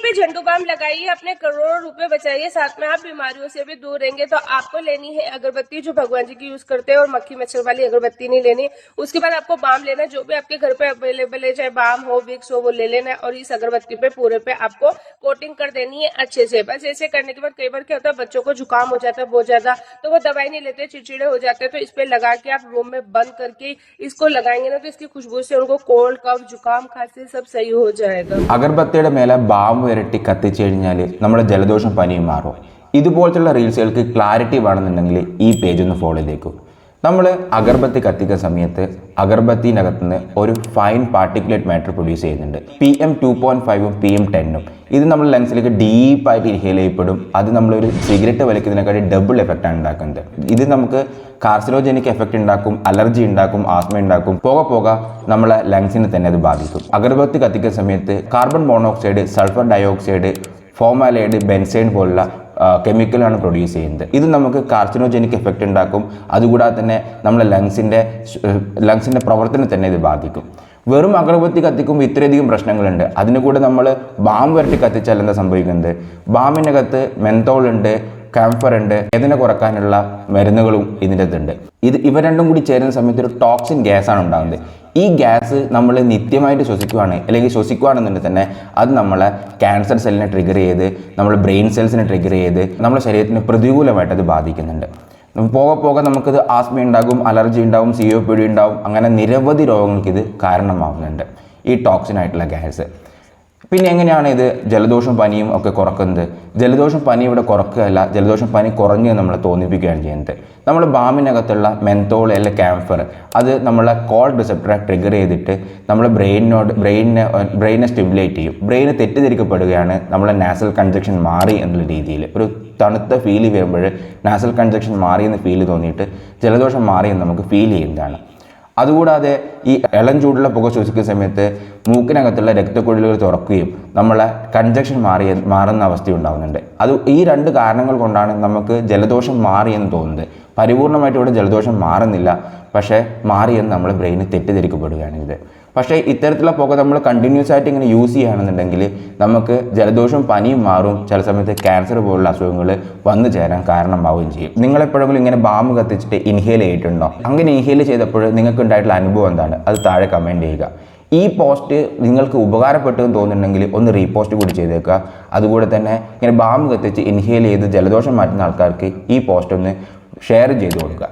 पे झंडू बाम लगाइए, अपने करोड़ों रुपए बचाइए, साथ में आप बीमारियों से भी दूर रहेंगे। तो आपको लेनी है अगरबत्ती जो भगवान जी की यूज करते हैं, और मक्खी मच्छर वाली अगरबत्ती नहीं लेनी। उसके बाद आपको बाम लेना है, जो भी आपके घर पे अवेलेबल है, चाहे बाम हो विक्स हो, वो ले लेना है। और इस अगरबत्ती पे पूरे पे आपको कोटिंग कर देनी है अच्छे से। बस ऐसे करने के बाद कई बार क्या होता है, बच्चों को जुकाम हो जाता है बहुत ज्यादा, तो वो दवाई नहीं लेते, चिड़चिड़े हो जाते हैं। तो इस पे लगा के आप रूम में बंद करके इसको लगाएंगे ना, तो इसकी खुशबू से उनको कोल्ड कफ जुकाम खांसी सब सही हो जाएगा। അഗർബത്തിയുടെ മേലെ ബാം വരട്ടി കത്തിച്ചു കഴിഞ്ഞാൽ നമ്മുടെ ജലദോഷം പനിയും മാറും. ഇതുപോലത്തുള്ള റീൽസുകൾക്ക് ക്ലാരിറ്റി വേണമെന്നുണ്ടെങ്കിൽ ഈ പേജ് ഒന്ന് ഫോളോ ചെയ്തേക്കും. നമ്മൾ അഗർബത്തി കത്തിക്കുന്ന സമയത്ത് അഗർബത്തിനകത്ത് നിന്ന് ഒരു ഫൈൻ പാർട്ടിക്കുലേറ്റ് മാറ്റർ പ്രൊഡ്യൂസ് ചെയ്യുന്നുണ്ട്. PM2.5ഉം PM10ഉം. ഇത് നമ്മൾ ലങ്സിലേക്ക് ഡീപ്പായിട്ട് ഇൻഹേൽ ചെയ്യപ്പെടും. അത് നമ്മളൊരു സിഗരറ്റ് വലിക്കുന്നതിനെക്കാട്ടി ഡബിൾ എഫക്റ്റാണ് ഉണ്ടാക്കുന്നത്. ഇത് നമുക്ക് കാർസിനോജനിക് എഫക്റ്റ് ഉണ്ടാക്കും, അലർജി ഉണ്ടാക്കും, ആസ്മ ഉണ്ടാക്കും. പോകെ നമ്മളെ ലങ്സിനെ തന്നെ അത് ബാധിക്കും. അഗർബത്തി കത്തിക്കുന്ന സമയത്ത് carbon monoxide, sulphur dioxide, ഫോർമാലൈഡ്, benzyne പോലുള്ള കെമിക്കലാണ് പ്രൊഡ്യൂസ് ചെയ്യുന്നത്. ഇത് നമുക്ക് കാർസിനോജനിക് എഫക്റ്റ് ഉണ്ടാക്കും. അതുകൂടാതെ തന്നെ നമ്മളെ ലങ്സിൻ്റെ പ്രവർത്തനം തന്നെ ഇത് ബാധിക്കും. വെറും അഗർബത്തി കത്തിക്കുമ്പോൾ ഇത്രയധികം പ്രശ്നങ്ങളുണ്ട്. അതിന് കൂടെ നമ്മൾ ബാം വരട്ടി കത്തിച്ചാൽ എന്താ സംഭവിക്കുന്നത്? ബാമിനകത്ത് മെന്തോളുണ്ട്, കാംഫർ ഉണ്ട്, വേദന കുറക്കാനുള്ള മരുന്നുകളും ഇതിൻ്റെ അകത്തുണ്ട്. ഇവ രണ്ടും കൂടി ചേരുന്ന സമയത്ത് ഒരു ടോക്സിൻ ഗ്യാസാണ് ഉണ്ടാകുന്നത്. ഈ ഗ്യാസ് നമ്മൾ നിത്യമായിട്ട് ശ്വസിക്കുകയാണെന്നുണ്ടെങ്കിൽ തന്നെ അത് നമ്മളെ ക്യാൻസർ സെല്ലിനെ ട്രിഗർ ചെയ്ത്, നമ്മുടെ ബ്രെയിൻ സെൽസിനെ ട്രിഗർ ചെയ്ത് നമ്മുടെ ശരീരത്തിന് പ്രതികൂലമായിട്ട് അത് ബാധിക്കുന്നുണ്ട്. പോകെ നമുക്കിത് ആസ്മ ഉണ്ടാകും, അലർജി ഉണ്ടാകും, COPD ഉണ്ടാകും. അങ്ങനെ നിരവധി രോഗങ്ങൾക്ക് ഇത് കാരണമാകുന്നുണ്ട് ഈ ടോക്സിനായിട്ടുള്ള ഗ്യാസ്. പിന്നെ എങ്ങനെയാണ് ഇത് ജലദോഷം പനിയും ഒക്കെ കുറക്കുന്നത്? ജലദോഷം പനി ഇവിടെ കുറക്കുകയല്ല, ജലദോഷം പനി കുറഞ്ഞ് നമ്മളെ തോന്നിപ്പിക്കുകയാണ് ചെയ്യുന്നത്. നമ്മൾ ബാമിനകത്തുള്ള മെന്തോൾ അല്ലെ ക്യാംഫർ അത് നമ്മളെ കോൾഡ് റിസപ്റ്ററെ ട്രിഗർ ചെയ്തിട്ട് നമ്മളെ ബ്രെയിനെ സ്റ്റിമുലേറ്റ് ചെയ്യും. ബ്രെയിന് തെറ്റിദ്ധരിക്കപ്പെടുകയാണ് നമ്മളെ നാസൽ കൺജക്ഷൻ മാറി എന്നുള്ള രീതിയിൽ. ഒരു തണുത്ത ഫീല് വരുമ്പോൾ നാസൽ കൺജക്ഷൻ മാറി എന്ന് ഫീല് തോന്നിയിട്ട് ജലദോഷം മാറി എന്ന് നമുക്ക് ഫീൽ ചെയ്യുന്നതാണ്. അതുകൂടാതെ ഈ ഇളം ചൂടുള്ള പുക ശ്വസിക്കുന്ന സമയത്ത് മൂക്കിനകത്തുള്ള രക്തക്കുഴലുകൾ തുറക്കുകയും നമ്മളെ കൺജക്ഷൻ മാറുന്ന അവസ്ഥ ഉണ്ടാകുന്നുണ്ട്. ഈ രണ്ട് കാരണങ്ങൾ കൊണ്ടാണ് നമുക്ക് ജലദോഷം മാറിയെന്ന് തോന്നുന്നത്. പരിപൂർണമായിട്ട് ഇവിടെ ജലദോഷം മാറുന്നില്ല, പക്ഷേ മാറിയെന്ന് നമ്മൾ ബ്രെയിന് തെറ്റിദ്ധരിക്കപ്പെടുകയാണ് ഇത്. പക്ഷേ ഇത്തരത്തിലുള്ള പുക നമ്മൾ കണ്ടിന്യൂസ് ആയിട്ട് ഇങ്ങനെ യൂസ് ചെയ്യുകയാണെന്നുണ്ടെങ്കിൽ നമുക്ക് ജലദോഷം പനിയും മാറും, ചില സമയത്ത് ക്യാൻസർ പോലുള്ള അസുഖങ്ങൾ വന്നു ചേരാൻ കാരണമാവുകയും ചെയ്യും. നിങ്ങളെപ്പോഴെങ്കിലും ഇങ്ങനെ ബാം കത്തിച്ചിട്ട് ഇൻഹേൽ ചെയ്തിട്ടുണ്ടോ? അങ്ങനെ ഇൻഹേൽ ചെയ്തപ്പോൾ നിങ്ങൾക്ക് ഉണ്ടായിട്ടുള്ള അനുഭവം എന്താണ്? അത് താഴെ കമൻറ്റ് ചെയ്യുക. ഈ പോസ്റ്റ് നിങ്ങൾക്ക് ഉപകാരപ്പെട്ടു എന്ന് തോന്നുന്നുണ്ടെങ്കിൽ ഒന്ന് റീപോസ്റ്റ് കൂടി ചെയ്തേക്കുക. അതുകൂടെ തന്നെ ഇങ്ങനെ ബാം കത്തിച്ച് ഇൻഹേൽ ചെയ്ത് ജലദോഷം മാറ്റുന്ന ആൾക്കാർക്ക് ഈ പോസ്റ്റ് ഒന്ന് ഷെയർ ചെയ്ത് കൊടുക്കുക.